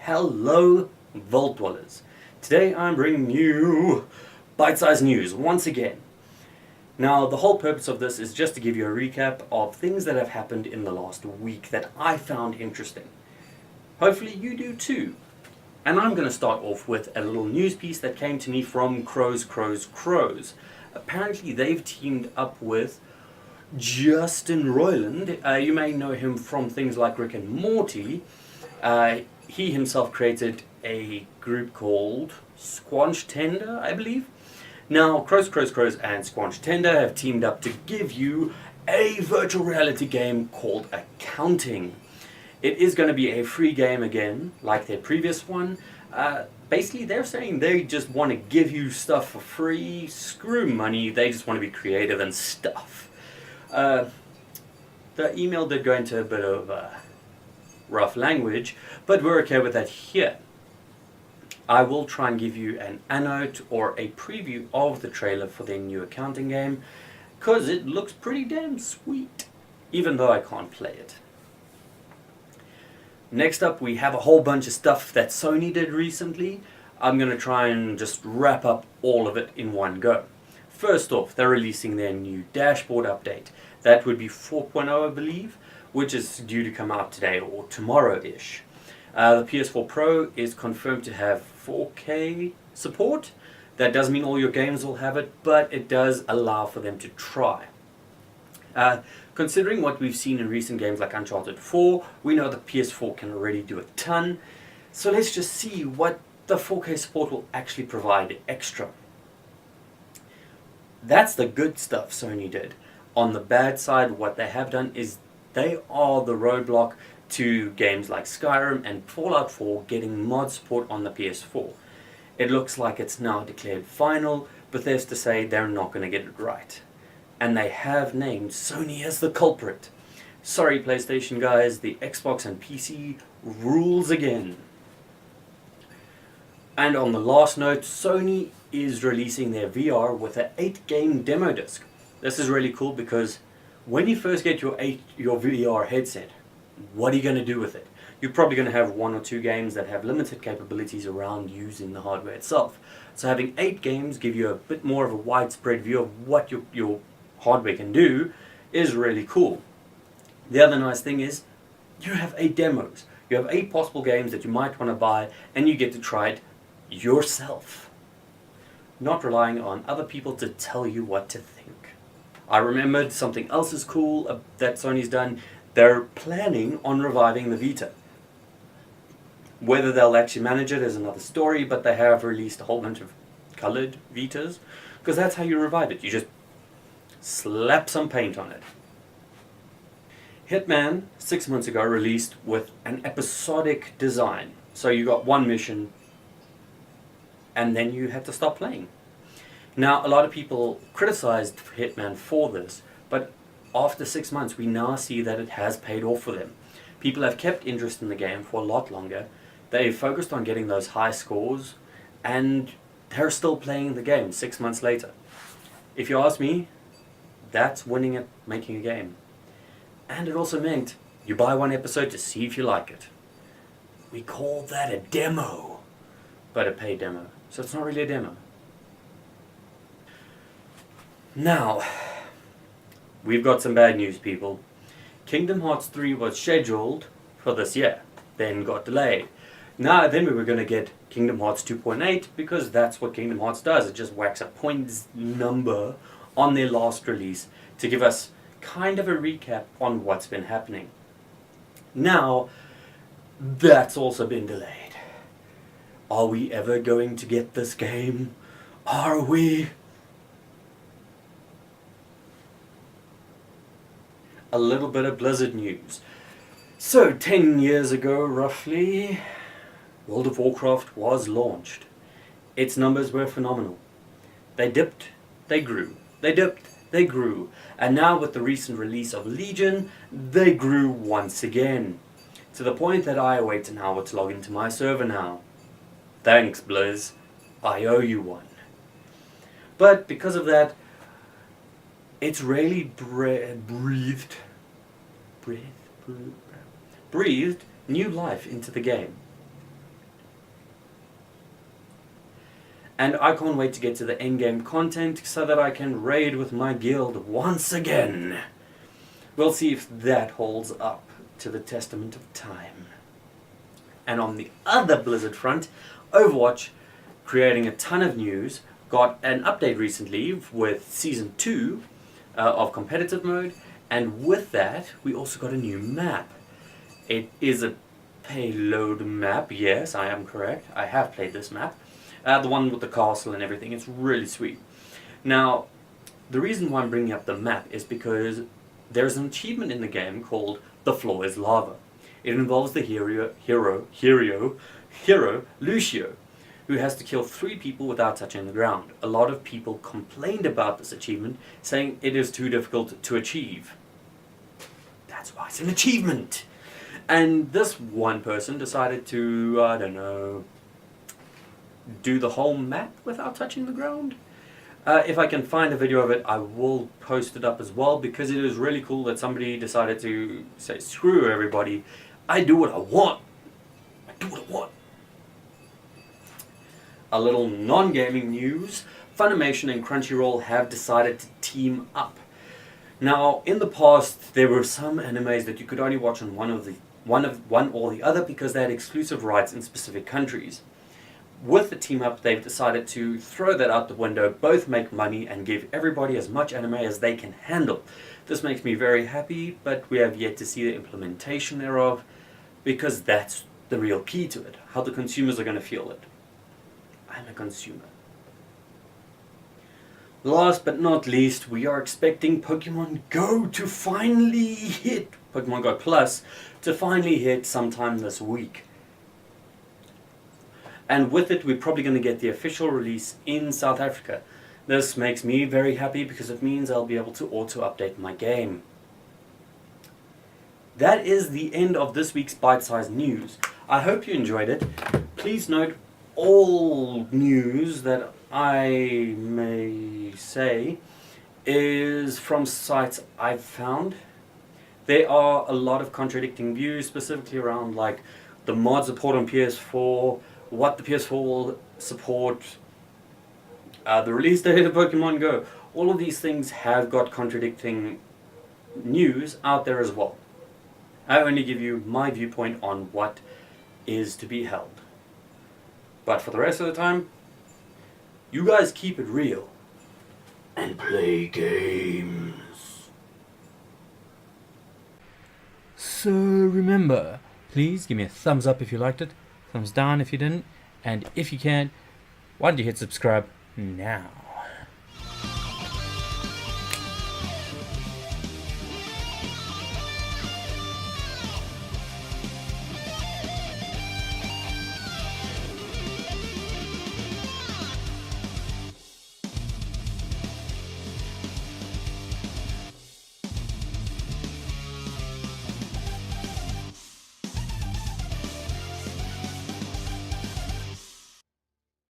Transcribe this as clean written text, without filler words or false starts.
Hello, Vault Dwellers. Today I'm bringing you bite-sized news once again. Now, the whole purpose of this is just to give you a recap of things that have happened in the last week that I found interesting. Hopefully you do too. And I'm going to start off with a little news piece that came to me from Crows. Apparently they've teamed up with Justin Roiland. You may know him from things like Rick and Morty. He himself created a group called Squanch Tender, I believe. Now, Crows and Squanch Tender have teamed up to give you a virtual reality game called Accounting. It is going to be a free game again, like their previous one. Basically, they're saying they just want to give you stuff for free. Screw money, they just want to be creative and stuff. The email did go into a bit of rough language, but we're okay with that here. I will try and give you an annotate or a preview of the trailer for their new accounting game, because it looks pretty damn sweet, even though I can't play it. Next up, we have a whole bunch of stuff that Sony did recently. I'm going to try and just wrap up all of it in one go. First off, they're releasing their new dashboard update. That would be 4.0, I believe, which is due to come out today or tomorrow-ish. The PS4 Pro is confirmed to have 4K support. That doesn't mean all your games will have it, but it does allow for them to try. Considering what we've seen in recent games like Uncharted 4, we know the PS4 can already do a ton. So let's just see what the 4K support will actually provide extra. That's the good stuff Sony did. On the bad side, what they have done is they are the roadblock to games like Skyrim and Fallout 4 getting mod support on the PS4. It looks like it's now declared final, but there's to say they're not going to get it right. And they have named Sony as the culprit. Sorry PlayStation guys, the Xbox and PC rules again. And on the last note, Sony is releasing their VR with an 8-game demo disc. This is really cool because when you first get your VR headset, what are you going to do with it? You're probably going to have 1 or 2 games that have limited capabilities around using the hardware itself. So having 8 games give you a bit more of a widespread view of what your hardware can do is really cool. The other nice thing is you have 8 demos. You have 8 possible games that you might want to buy, and you get to try it yourself, not relying on other people to tell you what to think. I remembered something else is cool that Sony's done. They're planning on reviving the Vita. Whether they'll actually manage it is another story, but they have released a whole bunch of colored Vitas, because that's how you revive it. You just slap some paint on it. Hitman, 6 months ago, released with an episodic design. So you got one mission, and then you had to stop playing. Now, a lot of people criticized Hitman for this, but after 6 months, we now see that it has paid off for them. People have kept interest in the game for a lot longer. They've focused on getting those high scores, and they're still playing the game 6 months later. If you ask me, that's winning at making a game. And it also meant you buy one episode to see if you like it. We call that a demo, but a paid demo. So it's not really a demo. Now, we've got some bad news, people. Kingdom Hearts 3 was scheduled for this year, then got delayed. Now, then we were going to get Kingdom Hearts 2.8, because that's what Kingdom Hearts does. It just whacks a points number on their last release to give us kind of a recap on what's been happening. Now, that's also been delayed. Are we ever going to get this game? Are we? A little bit of Blizzard news. So, 10 years ago, roughly, World of Warcraft was launched. Its numbers were phenomenal. They dipped, they grew. They dipped, they grew. And now with the recent release of Legion, they grew once again. To the point that I await an hour to log into my server now. Thanks, Blizz. I owe you one. But because of that, it's really breathed new life into the game. And I can't wait to get to the end game content so that I can raid with my guild once again. We'll see if that holds up to the testament of time. And on the other Blizzard front, Overwatch, creating a ton of news, got an update recently with Season 2 of competitive mode, and with that we also got a new map. It is a payload map, yes, I am correct. I have played this map. The one with the castle and everything. It's really sweet. Now, the reason why I'm bringing up the map is because there's an achievement in the game called The Floor is Lava. It involves the hero Lucio, who has to kill 3 people without touching the ground. A lot of people complained about this achievement, saying it is too difficult to achieve. That's why it's an achievement! And this one person decided to, I don't know, do the whole map without touching the ground. If I can find a video of it, I will post it up as well, because it is really cool that somebody decided to say, screw everybody, I do what I want. I do what I want. A little non-gaming news, Funimation and Crunchyroll have decided to team up. Now, in the past, there were some animes that you could only watch on one or the other because they had exclusive rights in specific countries. With the team up, they've decided to throw that out the window, both make money and give everybody as much anime as they can handle. This makes me very happy, but we have yet to see the implementation thereof, because that's the real key to it, how the consumers are going to feel it. I'm a consumer. Last but not least, we are expecting Pokemon Go to finally hit, Pokemon Go Plus, to finally hit sometime this week. And with it, we're probably going to get the official release in South Africa. This makes me very happy because it means I'll be able to auto-update my game. That is the end of this week's bite-sized news. I hope you enjoyed it. Please note, all news that I may say is from sites I've found. There are a lot of contradicting views, specifically around like the mod support on PS4, what the PS4 will support, the release date of Pokemon Go. All of these things have got contradicting news out there as well. I only give you my viewpoint on what is to be held. But for the rest of the time, you guys keep it real and play games. So remember, please give me a thumbs up if you liked it, thumbs down if you didn't, and if you can, why don't you hit subscribe now?